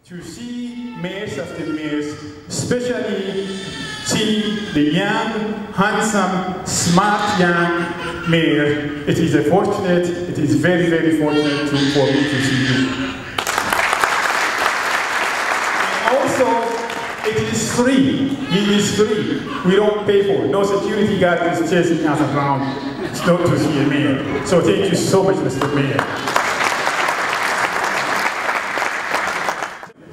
to see mayors of the mayors, especially see the young, handsome, smart young mayor. It is it is very, very fortunate for me to see you. And also, it is free. It is free. We don't pay for it. No security guard is chasing us around not to see a mayor. So thank you so much, Mr. Mayor.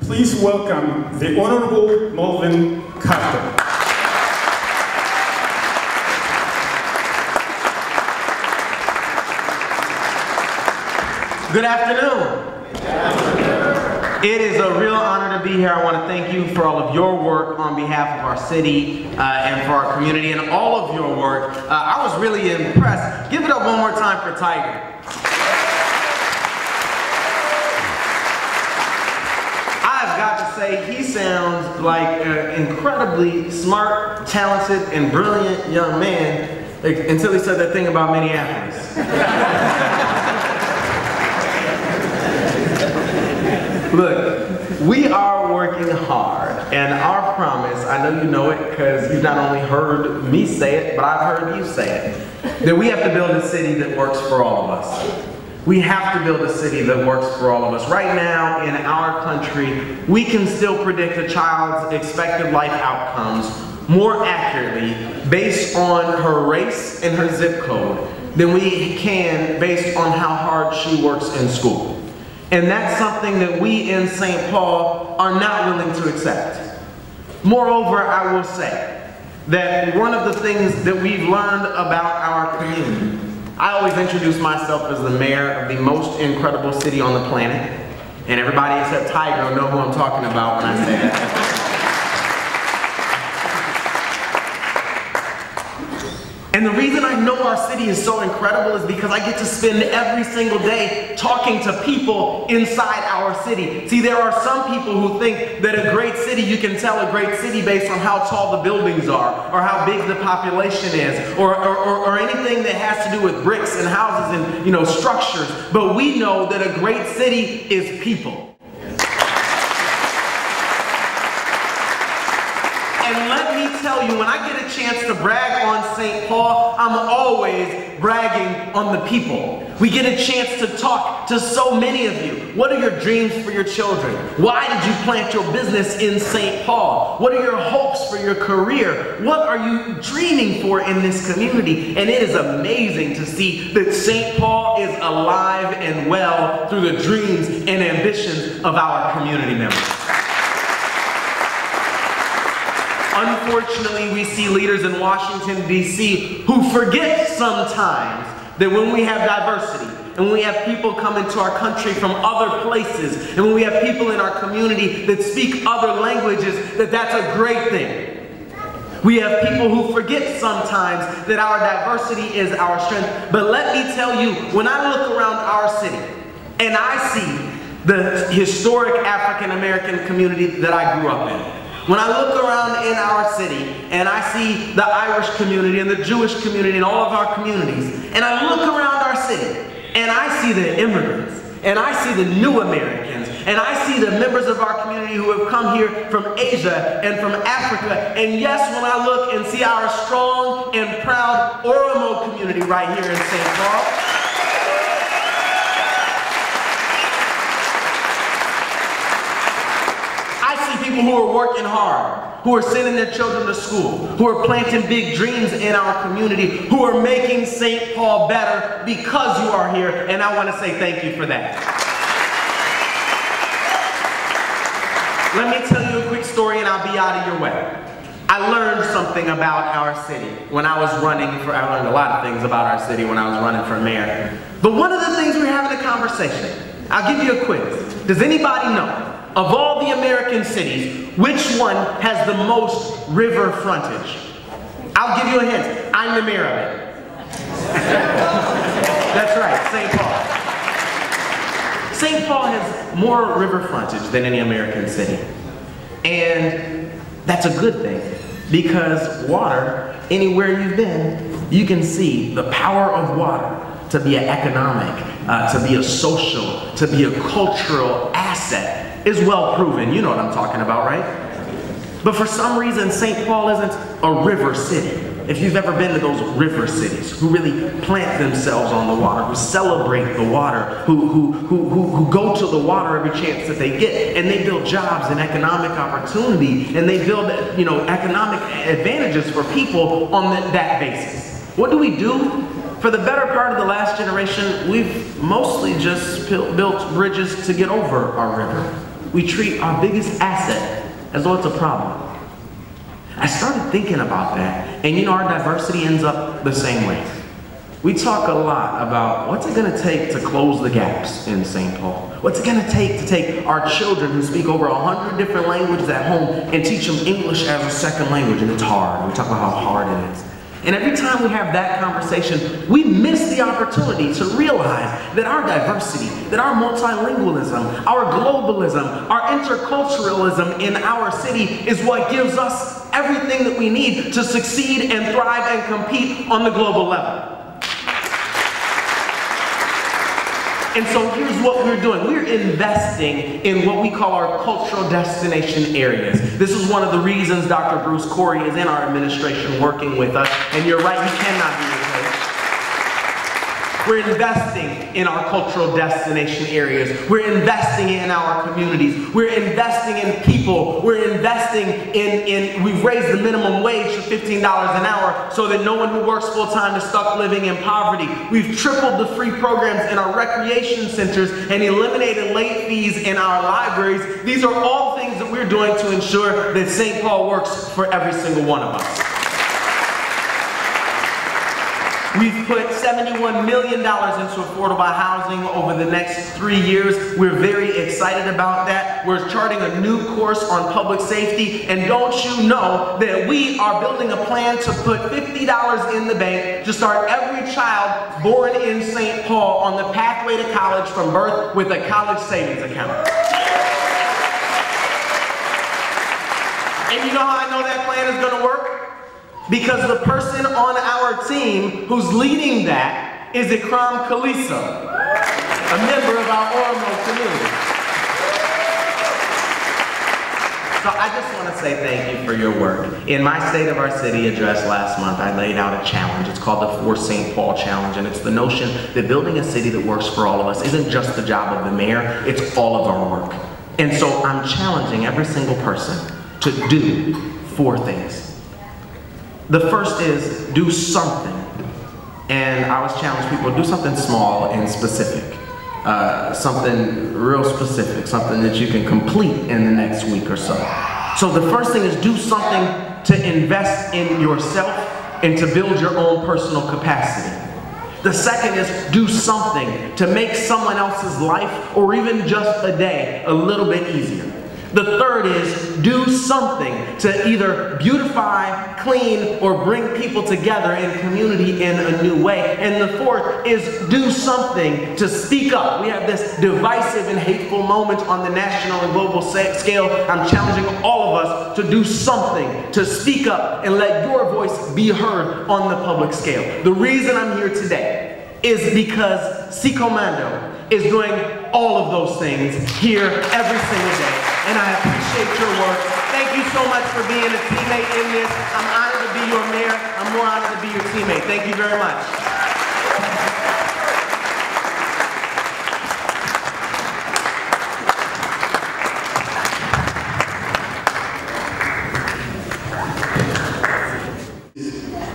Please welcome the Honorable Melvin Carter. Good afternoon. It is a real honor to be here. I want to thank you for all of your work on behalf of our city and for our community and all of your work. I was really impressed. Give it up one more time for Tiger. I've got to say, he sounds like an incredibly smart, talented, and brilliant young man until he said that thing about Minneapolis. Look, we are working hard, and our promise, I know you know it because you've not only heard me say it, but I've heard you say it, that we have to build a city that works for all of us. We have to build a city that works for all of us. Right now, in our country, we can still predict a child's expected life outcomes more accurately based on her race and her zip code than we can based on how hard she works in school. And that's something that we in St. Paul are not willing to accept. Moreover, I will say that one of the things that we've learned about our community, I always introduce myself as the mayor of the most incredible city on the planet, and everybody except Tiger will know who I'm talking about when I say that. And the reason I know our city is so incredible is because I get to spend every single day talking to people inside our city. See, there are some people who think that a great city, you can tell a great city based on how tall the buildings are, or how big the population is, or anything that has to do with bricks and houses and, structures. But we know that a great city is people. And let me tell you, when I get a chance to brag on St. Paul, I'm always bragging on the people. We get a chance to talk to so many of you. What are your dreams for your children? Why did you plant your business in St. Paul? What are your hopes for your career? What are you dreaming for in this community? And it is amazing to see that St. Paul is alive and well through the dreams and ambitions of our community members. Unfortunately, we see leaders in Washington, D.C. who forget sometimes that when we have diversity, and when we have people come into our country from other places, and when we have people in our community that speak other languages, that's a great thing. We have people who forget sometimes that our diversity is our strength. But let me tell you, when I look around our city, and I see the historic African-American community that I grew up in, when I look around in our city and I see the Irish community and the Jewish community and all of our communities, and I look around our city and I see the immigrants and I see the new Americans and I see the members of our community who have come here from Asia and from Africa, and yes, when I look and see our strong and proud Oromo community right here in St. Paul, people who are working hard, who are sending their children to school, who are planting big dreams in our community, who are making St. Paul better because you are here, and I want to say thank you for that. Let me tell you a quick story and I'll be out of your way. I learned something about our city when I was running for, I learned a lot of things about our city when I was running for mayor. But one of the things we were having a conversation, I'll give you a quiz. Does anybody know, of all the American cities, which one has the most river frontage? I'll give you a hint. I'm the mayor of it. That's right, St. Paul. St. Paul has more river frontage than any American city. And that's a good thing, because water, anywhere you've been, you can see the power of water to be an economic, to be a social, to be a cultural asset is well proven. You know what I'm talking about, right? But for some reason, St. Paul isn't a river city. If you've ever been to those river cities who really plant themselves on the water, who celebrate the water, who go to the water every chance that they get, and they build jobs and economic opportunity, and they build, you know, economic advantages for people on that basis. What do we do? For the better part of the last generation, we've mostly just built bridges to get over our river. We treat our biggest asset as though it's a problem. I started thinking about that, and you know, our diversity ends up the same way. We talk a lot about what's it gonna take to close the gaps in St. Paul? What's it gonna take to take our children who speak over 100 different languages at home and teach them English as a second language? And it's hard. We talk about how hard it is. And every time we have that conversation, we miss the opportunity to realize that our diversity, that our multilingualism, our globalism, our interculturalism in our city is what gives us everything that we need to succeed and thrive and compete on the global level. And so here's what we're doing. We're investing in what we call our cultural destination areas. This is one of the reasons Dr. Bruce Corey is in our administration working with us. And you're right, he cannot be replaced. We're investing in our cultural destination areas. We're investing in our communities. We're investing in people. We're investing we've raised the minimum wage to $15 an hour so that no one who works full-time is stuck living in poverty. We've tripled the free programs in our recreation centers and eliminated late fees in our libraries. These are all things that we're doing to ensure that St. Paul works for every single one of us. We've put $71 million into affordable housing over the next 3 years. We're very excited about that. We're charting a new course on public safety. And don't you know that we are building a plan to put $50 in the bank to start every child born in St. Paul on the pathway to college from birth with a college savings account. And you know how I know that plan is going to work? Because the person on our team who's leading that is Ikram Khalisa, a member of our Oromo community. So I just want to say thank you for your work. In my State of Our City address last month, I laid out a challenge. It's called the For St. Paul Challenge, and it's the notion that building a city that works for all of us isn't just the job of the mayor, it's all of our work. And so I'm challenging every single person to do 4 things. The first is do something, and I always challenge people to do something small and specific, something real specific, something that you can complete in the next week or so. So the first thing is do something to invest in yourself and to build your own personal capacity. The second is do something to make someone else's life, or even just a day, a little bit easier. The third is do something to either beautify, clean, or bring people together in community in a new way. And the fourth is do something to speak up. We have this divisive and hateful moment on the national and global scale. I'm challenging all of us to do something to speak up and let your voice be heard on the public scale. The reason I'm here today is because SIKKOO Mando is doing all of those things here every single day. And I appreciate your work. Thank you so much for being a teammate in this. I'm honored to be your mayor. I'm more honored to be your teammate. Thank you very much.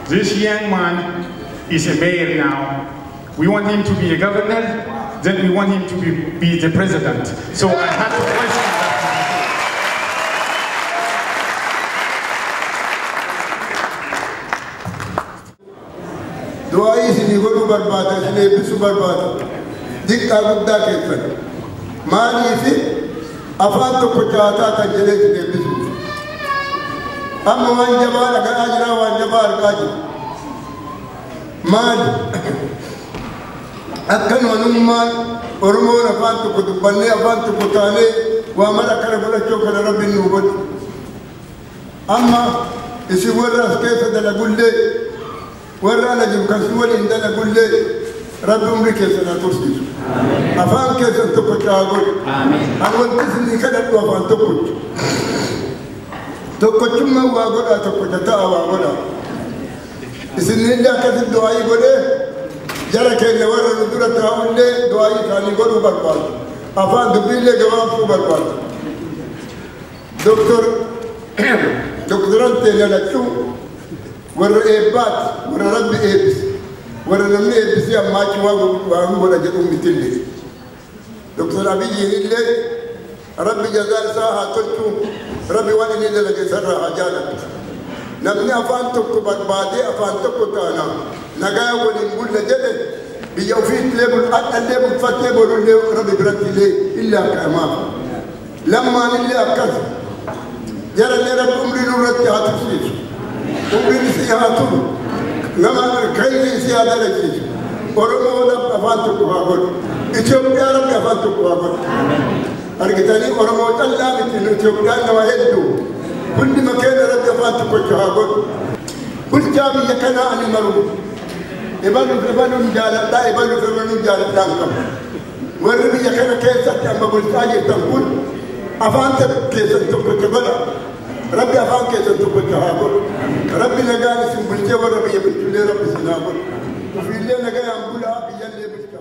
This young man is a mayor now. We want him to be a governor, then we want him to be the president. So I have to question that. Du'aayi isinii godhuu barbaada, isin eebbisuu barbaada. Diqqaa guddaa keessan. Maaliifi afaan tokko jaataa kan jedhee isin eebbisuu. Amma waan jabaa dhaga'aa jira, waan jabaa argaa jira. Maali? Akkanuma nummaan Oromoon afaan tokko dubbannee afaan tokko taanee waa mara kana godhachuu kana Rabbiin nu godhe. Amma isin warra as keessa dalagullee warra ala jiru kan si waliin dalagullee رب عمري كيسنا ترسيس أفهم كيسنا تقول أنا وانتسني كذا وأفهم تقول ثم وأقول تقول تتا وأقول إسني لا كذا دعاء يقول جرى كي نورا ندورة تعاون لي دعاء ثاني يقول برباد أفهم دبي لي جواب شو برباد دكتوران تيجي ورا إيبات ورا رب إيبس ورا نمني إيبس يا ماچ وانgu ولا جدوم بتلي دكتور أبي يجي رب جزاء ساعة تلتو ربي وانا نيجي لك سر حاجانا نمني أفان تكو بعدي أفان تكو تانا نجاي ونقول لجده بيوفيت ليبل أتى ليبل فات ليبل ربي برتي لي إلا كمان لما نيجي أكثر جرى رب عمري نورتي هاتفسير عمري نسيهاتو لما كيف سيادة لكيش ورمو رب أفانتك وابر إثيوبيا رب أفانتك وابر أرجعني ورمو الله مثل إثيوبيا نواهدو كل مكان رب أفانتك وابر كل جابي يكنا عن المرو إبانو نجالة لا إبانو فرمانو نجالة لانكم وربي يكنا كيسة أما بلتاجي تنقل أفانتك كيسة تبكبلا ربي أفهم كيف تقول تهابر ربي نجاني سنبلتي وربي يبلتلي ربي سنابر وفي اللي نجاني أقولها بيجلي بلتا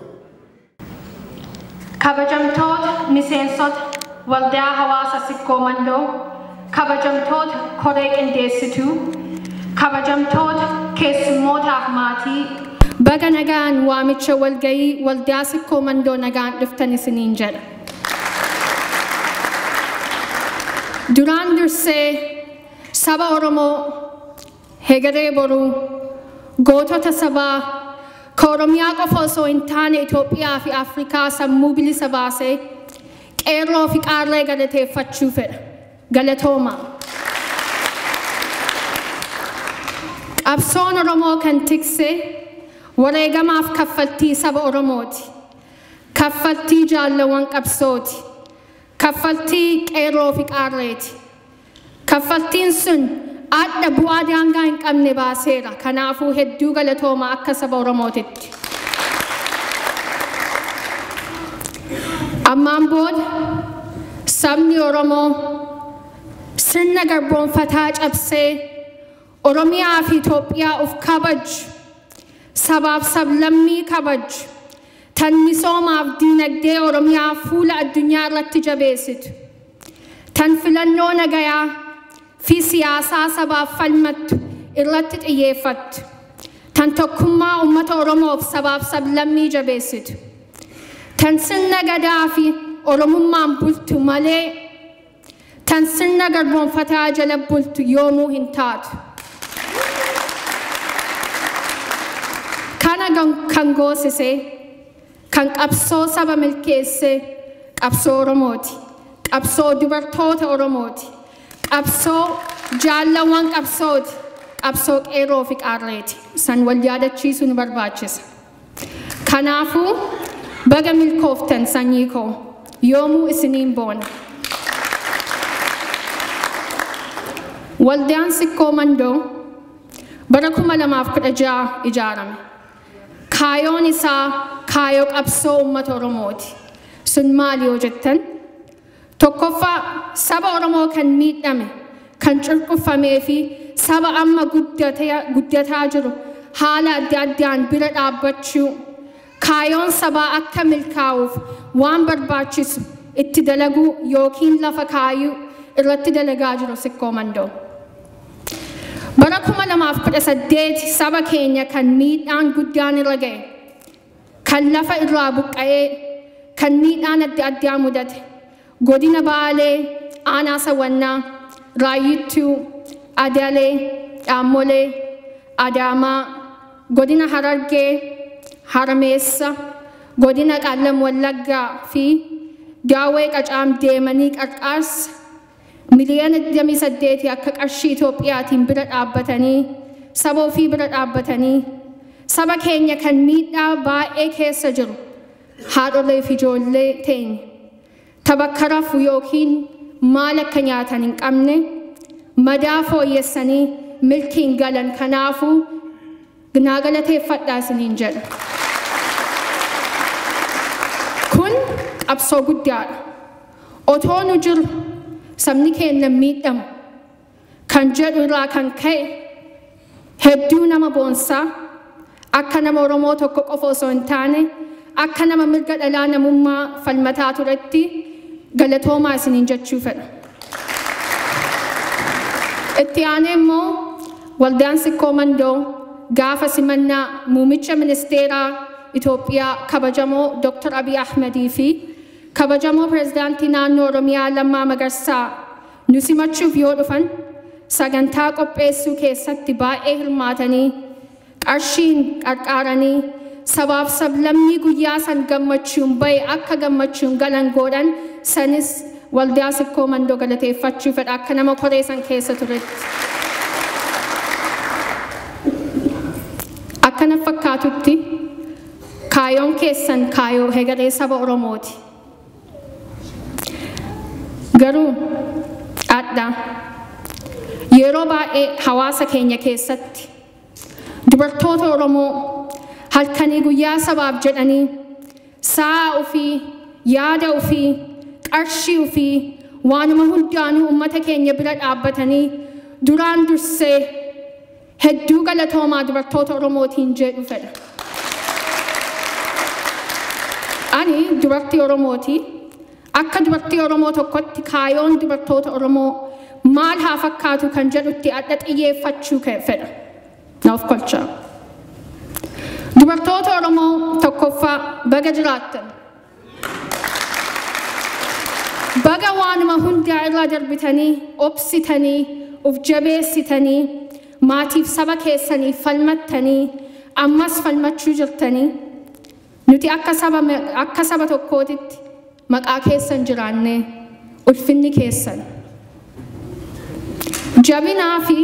كبجمتوت مسنسوت والديا هواسا سكو مندو كبجمتوت كوريك انديستو كبجمتوت كيسموت أخماتي بغا نجان وامتش والجاي والديا سكو مندو نجان لفتني سنين جل duraan dursee saba Oromoo hegeree boruu gootota sabaa ka Oromiyaa qofa osoo hin taane Itoophiyaa fi Afrikaa sammuu bilisa baasee qeerroo fi qaarree galateeffachuu fedha. Galatoomaa. Qabsoon Oromoo kan tikse wareegamaaf kaffaltii saba Oromooti. Kaffaltii jaallawwan qabsooti. Kaffaltii qeerroo fi qaarreeti. Kaffaltiin sun adda bu'aa daangaa hin qabne baaseera. Kanaafuu hedduu galatoomaa akka saba Oromootitti. Ammaan booda sabni Oromoo sirna garboonfataa cabsee Oromiyaa fi Itoophiyaa of kabaju, sabaaf sablammii kabaju, tan misoomaaf diinagdee Oromiyaa fuula addunyaa irratti jabeessitu, tan filannoo nagayaa fi siyaasaa sabaaf falmattu irratti xiyyeeffattu, tan tokkummaa uummata Oromoof sabaaf sablammii jabeessitu, tan sirna gadaa fi Oromummaan bultu malee tan sirna garboonfataa jala bultu yoomuu hin taatu. Kana kan goosise kan qabsoo saba milkeesse qabsoo Oromooti, qabsoo dubartoota Oromooti, qabsoo jaallawwan qabsooti, qabsoo qeerroo fi qaarreeti. San wal yaadachiisuu nu barbaachisa. Kanaafuu baga milkooftan sanyii koo yoomuu isiniin boona. Waldaan Sikkoo Mandoo bara 2016 ijaarame. Kaayoon isaa kaayoo qabsoo uummata Oromooti. Sun maali yoo jettan? Tokkoffaa saba Oromoo kan miidhame, kan cunqurfamee fi saba amma guddataa jiru haala adda addaan bira dhaabbachuu, kaayoon sabaa akka milkaa'uuf waan barbaachisu itti dalaguu yookiin lafa kaayuu irratti dalagaa jiru Sikkoo Mandoo. Bara 2018 saba keenya kan miidhaan guddaan irra ga'e, kan lafa irraa buqqa'ee, kan miidhaan adda addaa mudate, godina Baalee, Aanaa Sawwannaa, Raayyittuu, Adalee, Dhaammolee, Adaamaa, godina Harargee, Harmeessa, godina Qaallam Wallaggaa fi Daawwee Qacaam deemanii qarqaarsa miliyoona 28 akka qarshii Itoophiyaatiin bira dhaabbatanii, saba ofii bira dhaabbatanii, saba keenya kan miidhaa baay'ee keessa jiru, haadholee fi ijoollee teenya, tabakka rafu yookiin maal akka nyaatan hin qabne, madaa fooyyessanii milkiin galan. Kanaafuu naa galateeffadhaa isiniin jedha. qabsoo guddaadha. Otoo nu jiru sabni keenya miidhamu kan jedhu irraa kan ka'e hedduu nama boonsaa akka nama Oromoo tokko qofa osoo hin taane akka nama mirga dhalaa namummaa falmataa turetti galatoomaa isiniin jechuu fedha. Itti aanee immoo waldaan Sikkoo Mandoo gaafa simannaa muummicha ministeeraa Itoophiyaa kabajamoo Dr. Abiy Ahmedii fi kabajamoo pirezidaantii naannoo Oromiyaa Lammaa Magarsaa nu simachuuf yoo dhufan sagantaa qopheessuu keessatti baay'ee hirmaatanii qarshiin qarqaaranii sabaaf sablammii guyyaa san gammachuun bahe akka gammachuun galan godhan sanis waldaa Sikkoo Mandoo galateeffachuu fedha akka nama koree san keessa turetti. Akkana fakkaatutti kaayoon keessan kaayoo hegeree saba Oromooti. Garuu adda yeroo baay'ee hawaasa keenya keessatti dubartoota Oromoo halkanii guyyaa sabaaf jedhanii sa'a ofii yaada ofii qarshii ofii waanuma hundaanuu uummata keenya bira dhaabbatanii duraan dursee hedduu galatoomaa dubartoota Oromootiin jedhu fedha. Ani dubartii Oromooti. Akka dubartii Oromoo tokkotti kaayoon dubartoota Oromoo maal haa fakkaatu kan jedhutti adda xiyyeeffachuu fedha. Naaf kolchaa. Dubartoota Oromoo tokkoffaa baga jiraattan. Baga waanuma hundaa irraa darbitanii, obsitanii, of jabeessitanii, maatiif saba keessanii falmattanii, ammas falmachuu jirtanii, nuti akka saba tokkootitti maqaa keessan jiraanne ulfinni keessan. Jabinaa fi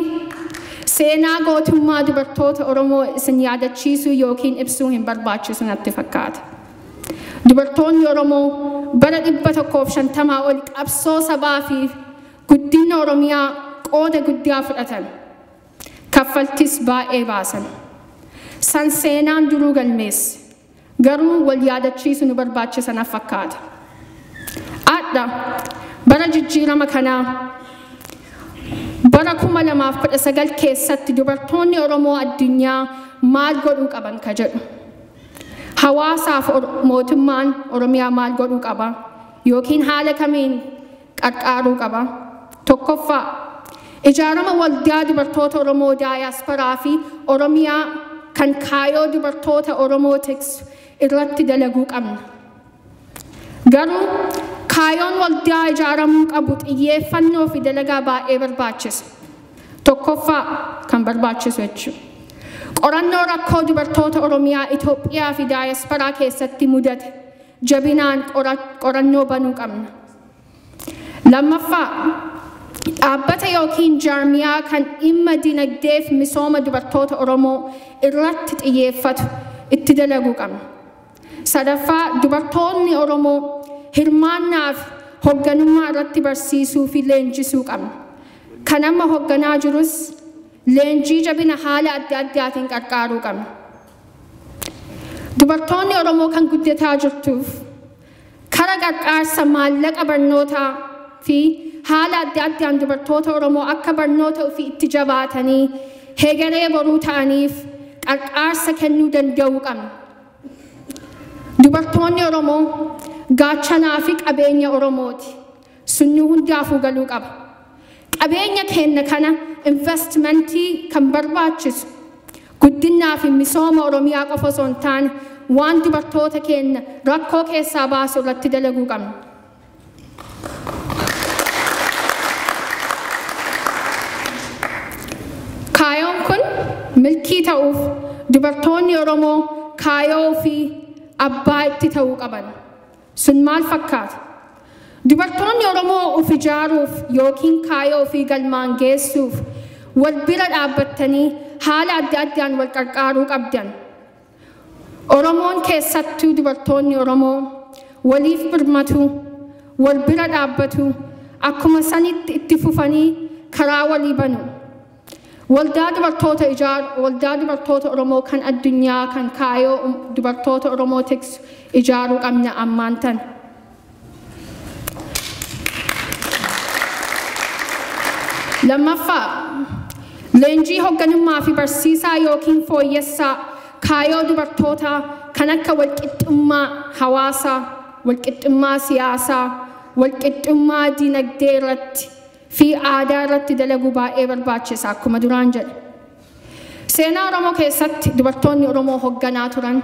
seenaa gootummaa dubartoota Oromoo isin yaadachiisuu yookiin ibsuu hin barbaachisu natti fakkaata. Dubartoonni Oromoo bara 150 ol qabsoo sabaa fi guddina Oromiyaa qooda guddaa fudhatan. Kaffaltis baay'ee baasan. San seenaan duruu galmeesse. Garuu wal yaadachiisu nu barbaachisan fakkaata. Adda bara jijjiirama kanaa bara 2019 keessatti dubartoonni Oromoo addunyaa maal godhuu qaban ka jedhu. Hawaasaaf mootummaan Oromiyaa maal godhuu qaba yookiin haala kamiin qarqaaruu qaba. Tokkoffaa ijaarama waldaa dubartoota Oromoo daayaasporaa fi Oromiyaa kan kaayoo dubartoota Oromoo tiksu irratti dalaguu qabna. Garuu kaayoon waldaa ijaaramuu qabu xiyyeeffannoo fi dalagaa baay'ee barbaachisa. Tokkoffaa kan barbaachisu jechuudha. Qorannoo rakkoo dubartoota Oromiyaa Itoophiyaa fi daayaasporaa keessatti mudate jabinaan qorannoo banuu qabna. Lammaffaa dhaabbata yookiin jaarmiyaa kan dhimma dinagdee fi misooma dubartoota Oromoo irratti xiyyeeffatu itti dalaguu qabna. Sadaffaa dubartoonni Oromoo hirmaannaaf hoogganummaa irratti barsiisuu fi leenjisuu qabna. Kan amma hoogganaa jirus leenjii jabina haala adda addaatiin qarqaaruu qabna. Dubartoonni Oromoo kan guddataa jirtuuf kara qarqaarsa maallaqa barnootaa fi haala adda addaan dubartoota Oromoo akka barnoota ofii itti jabaatanii hegeree boruu ta'aniif qarqaarsa kennuu danda'uu qabna. Dubartoonni Oromoo gaachanaa fi qabeenya Oromooti. Sunnuu hundaafuu galuu qaba. Qabeenya keenya kana investmentii kan barbaachisu guddinaa fi misooma Oromiyaa qofa osoo hin taane waan dubartoota keenya rakkoo keessaa baasu irratti dalaguu qabna. Kaayoon kun milkii ta'uuf dubartoonni Oromoo kaayoo fi abbaa itti ta'uu qaban. Sun maal fakkaata? Dubartoonni Oromoo of ijaaruuf yookiin kaayoo fi galmaan geessuuf wal bira dhaabbattanii haala adda addaan wal qarqaaruu qabdan. Oromoon keessattuu dubartoonni Oromoo waliif birmatu, wal bira dhaabbatu, akkuma sanitti itti fufanii karaa walii banu. Waldaa dubartoota Oromoo kan addunyaa kan kaayoo dubartoota Oromoo tiksu ijaaruu qabna ammaan tan. Lammaffaa leenjii hoogganummaa fi barsiisaa yookiin fooyyessaa kaayoo dubartootaa kan akka walqixxummaa hawaasaa, walqixxummaa siyaasaa, walqixxummaa dinagdee irratti fi aadaa irratti dalaguu baay'ee barbaachisaa akkuma duraan jedhe. Seenaa Oromoo keessatti dubartoonni Oromoo hoogganaa turan,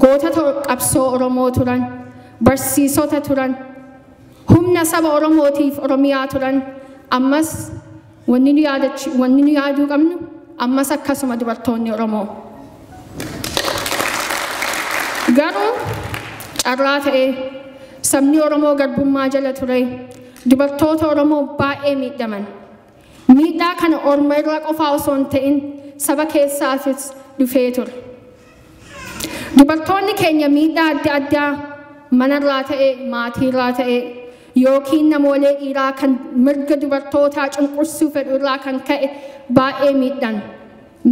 gootota qabsoo Oromoo turan, barsiisota turan, humna saba Oromootiif Oromiyaa turan. Ammas wanni nu yaaduu qabnu ammas akkasuma dubartoonni Oromoo. Garuu carraa ta'ee sabni Oromoo garbummaa jala ture, dubartoota Oromoo baay'ee miidhaman. Miidhaa kana Oromoo irraa qofaa osoo hin ta'in saba keessaafis dhufee ture. Dubartoonni keenya miidhaa adda addaa manarraa ta'ee, maatiirraa ta'ee, yookiin namoolee dhiiraa kan mirga dubartootaa cunqursuu fedhu irraa kan ka'e baay'ee miidhan.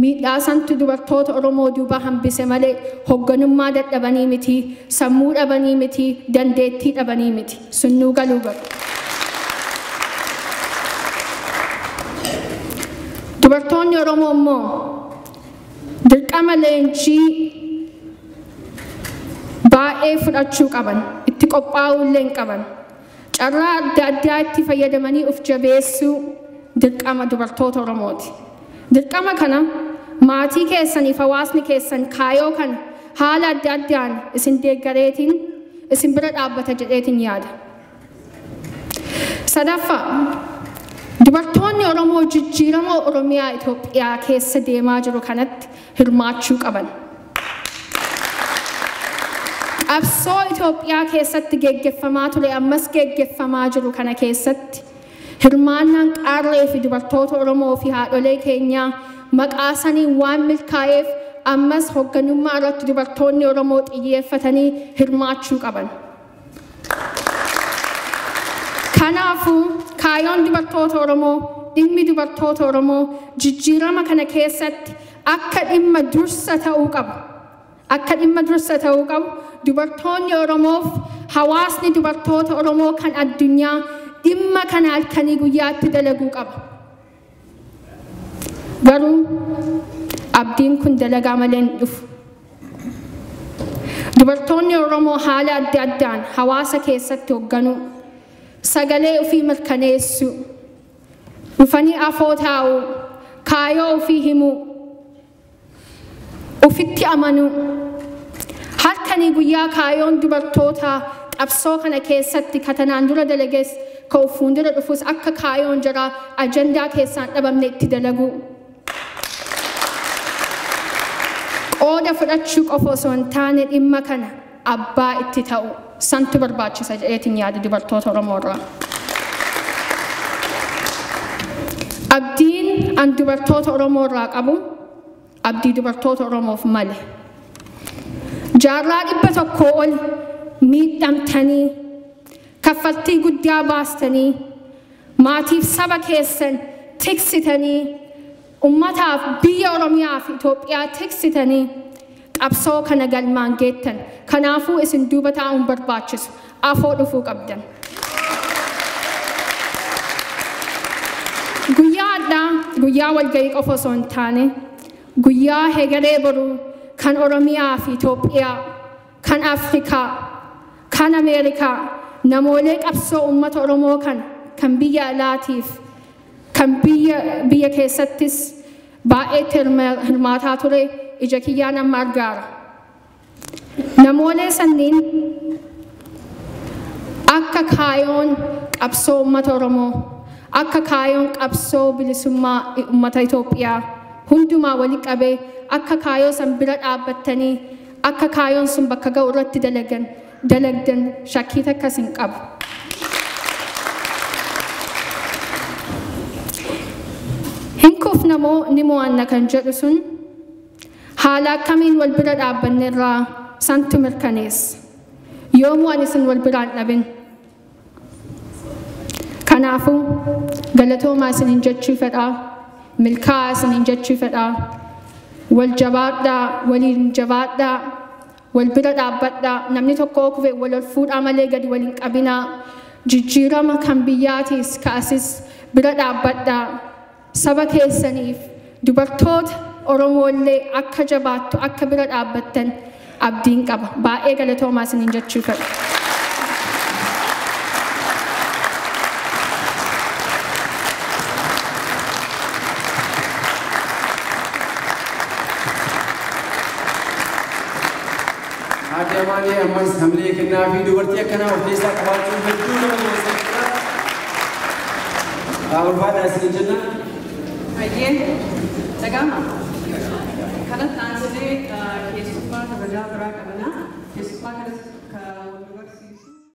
Miidhaa santu dubartoota Oromoo duuba hambise malee hoogganummaa dadhabanii miti, sammuu dhabanii miti, dandeettii dhabanii miti. Sunnuu galuu galu. Dubartoonni Oromoo immoo dirqama leenjii baay'ee fudhachuu qaban, itti qophaa'uu illee hin qaban. Carraa adda addaa itti fayyadamanii of jabeessuu dirqama dubartoota Oromooti. Dirqama kana maatii keessaniif hawaasni keessan kaayoo kana haala adda addaan isin deeggareetiin isin bira dhaabbata jedheetiin yaada. Sadaffaa dubartoonni Oromoo jijjiirama Oromiyaa Itoophiyaa keessa deemaa jiru kanatti hirmaachuu qaban. Qabsoo Itoophiyaa keessatti geggeeffamaa ture ammas geggeeffamaa jiru kana keessatti hirmaannaan qaarree fi dubartoota Oromoo fi haadholee keenyaa maqaa sanii waan milkaa'eef ammas hoogganummaa irratti dubartoonni Oromoo xiyyeeffatanii hirmaachuu qaban. Kanaafuu kaayoon dubartoota Oromoo, dhimmi dubartoota Oromoo jijjiirama kana keessatti akka dhimma dursa ta'uu qabu. Akka dhimma dursa ta'uu qabu dubartoonni Oromoof hawaasni dubartoota Oromoo kan addunyaa dhimma kana halkanii guyyaatti dalaguu qaba. Garuu abdiin kun dalagaa malee hin dhufu. Dubartoonni Oromoo haala adda addaan hawaasa keessatti hoogganuu, sagalee ofii mirkaneessuu, dhufanii afoo taa'uu, kaayoo ofii himuu, ofitti amanuu, halkanii guyyaa kaayoon dubartoota qabsoo kana keessatti katanaan dura dalagees ka'u fuuldura dhufus akka kaayoon jaraa ajandaa keessaan dhabamne itti dalaguu. Qooda fudhachuu qofa osoo hin taane dhimma kana abbaa itti ta'u santu barbaachisa jedheetiin yaada dubartoota Oromoo irraa. Abdiin an dubartoota Oromoo irraa qabu abdii dubartoota Oromoof male. Jaarraa 100 ol miidhamtanii, kaffaltii guddaa baastanii, maatiif saba keessan tiksitanii, ummataaf biyya Oromiyaa fi Itoophiyaa tiksitanii qabsoo kana galmaan geettan. Kanaafuu isin duuba taa'uun barbaachisu. Afoo dhufuu qabdan. Guyyaa addaa, guyyaa walgahii qofa osoo hin taane, guyyaa hegeree boruu kan Oromiyaa fi Itoophiyaa, kan Afrikaa, kan Ameerikaa, namoolee qabsoo uummata Oromoo kan biyya alaatiif, kan biyya keessattis baay'ee hirmaataa ture ija kiyyaan amma argaara. Namoolee sanniin akka kaayoon qabsoo uummata Oromoo, akka kaayoon qabsoo bilisummaa uummata Itoophiyaa hundumaa walitti qabee akka kaayoo san bira dhaabbattanii akka kaayoon sun bakka ga'u irratti dalagdan shakkii takkas hin qabu. Hin kufnamoo ni mo'anna kan jedhu sun haala akkamiin wal bira dhaabbanne irraa santu mirkaneessa. Yoo mo'an isin wal biraan dhabin. Kanaafuu galatoomaa isiniin jechuu fedhaa, milkaa'aa isiniin jechuu fedhaa. Wal jabaadhaa, waliin jabaadhaa, wal bira dhaabbadhaa. Namni tokko kufe wal fuudhaa malee gadi waliin qabinaa. Jijjiirama kan biyyaatiis ka'asis bira dhaabbadhaa saba keessaniif dubartoota Oromoollee akka jabaattu akka bira dhaabbattan abdiin qaba. Baay'ee galatoomaa isiniin jechuu fedha. Adamani amas hamle kena video berarti akan desa kawasan betul awal pada sejenak. Baik, segala. Kalau tanpa kesukaan kerja berat kerana kesukaan